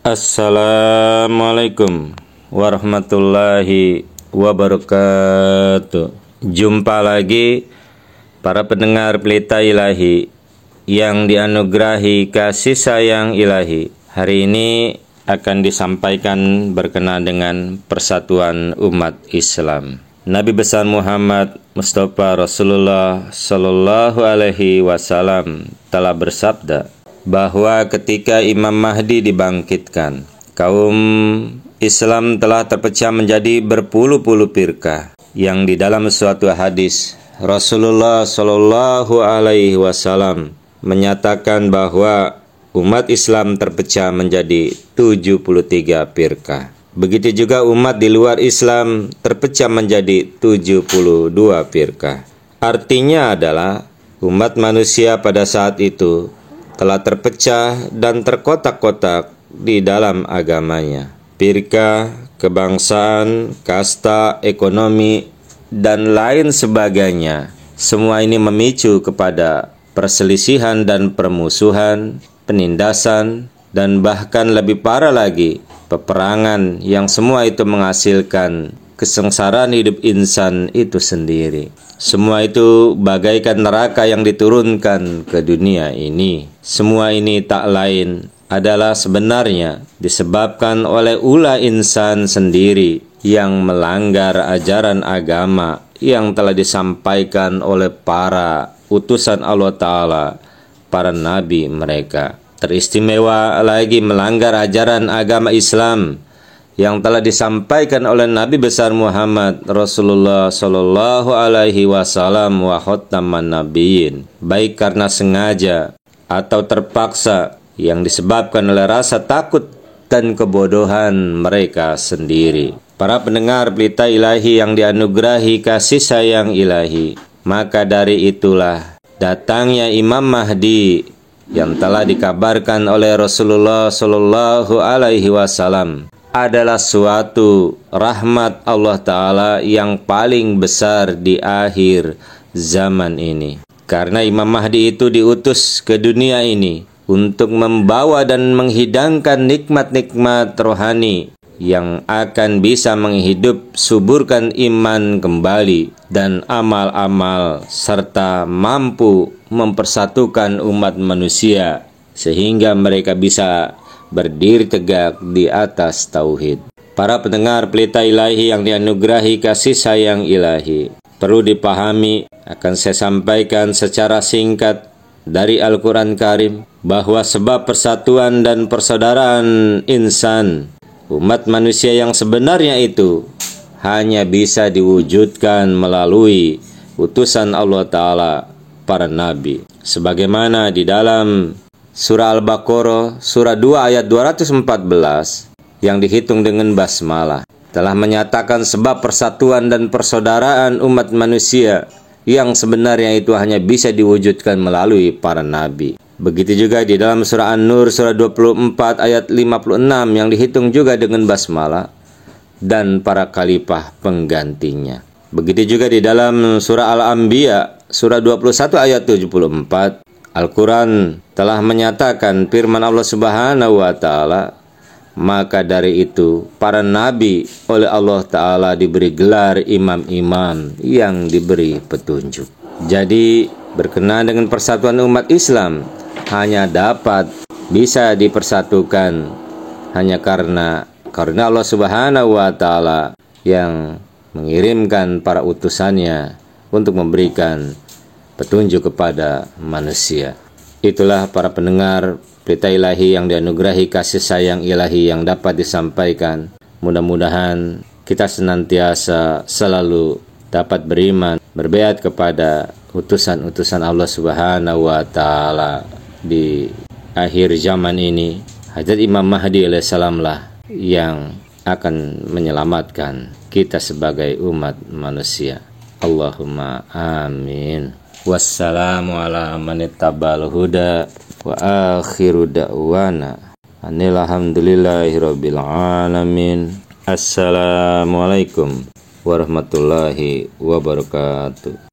Assalamualaikum warahmatullahi wabarakatuh. Jumpa lagi para pendengar Pelita Ilahi yang dianugerahi kasih sayang ilahi. Hari ini akan disampaikan berkenaan dengan persatuan umat Islam. Nabi besar Muhammad Mustafa Rasulullah Sallallahu Alaihi Wasallam telah bersabda bahwa ketika Imam Mahdi dibangkitkan, kaum Islam telah terpecah menjadi berpuluh-puluh firqah, yang di dalam suatu hadis Rasulullah Shallallahu Alaihi Wasallam menyatakan bahwa umat Islam terpecah menjadi 73 firqah. Begitu juga umat di luar Islam terpecah menjadi 72 firqah. Artinya adalah umat manusia pada saat itu telah terpecah dan terkotak-kotak di dalam agamanya. Firqah, kebangsaan, kasta, ekonomi, dan lain sebagainya. Semua ini memicu kepada perselisihan dan permusuhan, penindasan, dan bahkan lebih parah lagi, peperangan yang semua itu menghasilkan kesengsaraan hidup insan itu sendiri. Semua itu bagaikan neraka yang diturunkan ke dunia ini. Semua ini tak lain adalah sebenarnya disebabkan oleh ulah insan sendiri yang melanggar ajaran agama yang telah disampaikan oleh para utusan Allah Ta'ala, para nabi mereka. Teristimewa lagi melanggar ajaran agama Islam yang telah disampaikan oleh Nabi besar Muhammad Rasulullah Sallallahu Alaihi Wasallam wa khataman nabiyyin, baik karena sengaja atau terpaksa, yang disebabkan oleh rasa takut dan kebodohan mereka sendiri. Para pendengar Pelita Ilahi yang dianugerahi kasih sayang ilahi, maka dari itulah datangnya Imam Mahdi yang telah dikabarkan oleh Rasulullah Sallallahu Alaihi Wasallam adalah suatu rahmat Allah Ta'ala yang paling besar di akhir zaman ini. Karena Imam Mahdi itu diutus ke dunia ini untuk membawa dan menghidangkan nikmat-nikmat rohani yang akan bisa menghidup suburkan iman kembali dan amal-amal, serta mampu mempersatukan umat manusia sehingga mereka bisa berdiri tegak di atas tauhid. Para pendengar Pelita Ilahi yang dianugerahi kasih sayang ilahi, perlu dipahami, akan saya sampaikan secara singkat dari Al-Quran Karim, bahwa sebab persatuan dan persaudaraan insan, umat manusia yang sebenarnya itu hanya bisa diwujudkan melalui utusan Allah Ta'ala, para nabi. Sebagaimana di dalam Surah Al-Baqarah, surah 2 ayat 214 yang dihitung dengan basmalah telah menyatakan sebab persatuan dan persaudaraan umat manusia yang sebenarnya itu hanya bisa diwujudkan melalui para nabi. Begitu juga di dalam surah An-Nur, surah 24 ayat 56 yang dihitung juga dengan basmalah dan para khalifah penggantinya. Begitu juga di dalam surah Al-Anbiya, surah 21 ayat 74, Al-Quran telah menyatakan firman Allah Subhanahu wa Ta'ala, maka dari itu para nabi oleh Allah Ta'ala diberi gelar imam-imam yang diberi petunjuk. Jadi berkenaan dengan persatuan umat Islam hanya dapat bisa dipersatukan hanya karena Allah Subhanahu wa Ta'ala yang mengirimkan para utusannya untuk memberikan petunjuk kepada manusia. Itulah para pendengar Pelita Ilahi yang dianugerahi kasih sayang ilahi yang dapat disampaikan. Mudah-mudahan kita senantiasa selalu dapat beriman, berbeat kepada utusan-utusan Allah Subhanahu wa Ta'ala di akhir zaman ini. Hajat Imam Mahdi alaihissalam lah yang akan menyelamatkan kita sebagai umat manusia. Allahumma amin. Wassalamu ala manittabal huda wa akhiru da'wana alhamdulillahirabbil alamin. Assalamualaikum warahmatullahi wabarakatuh.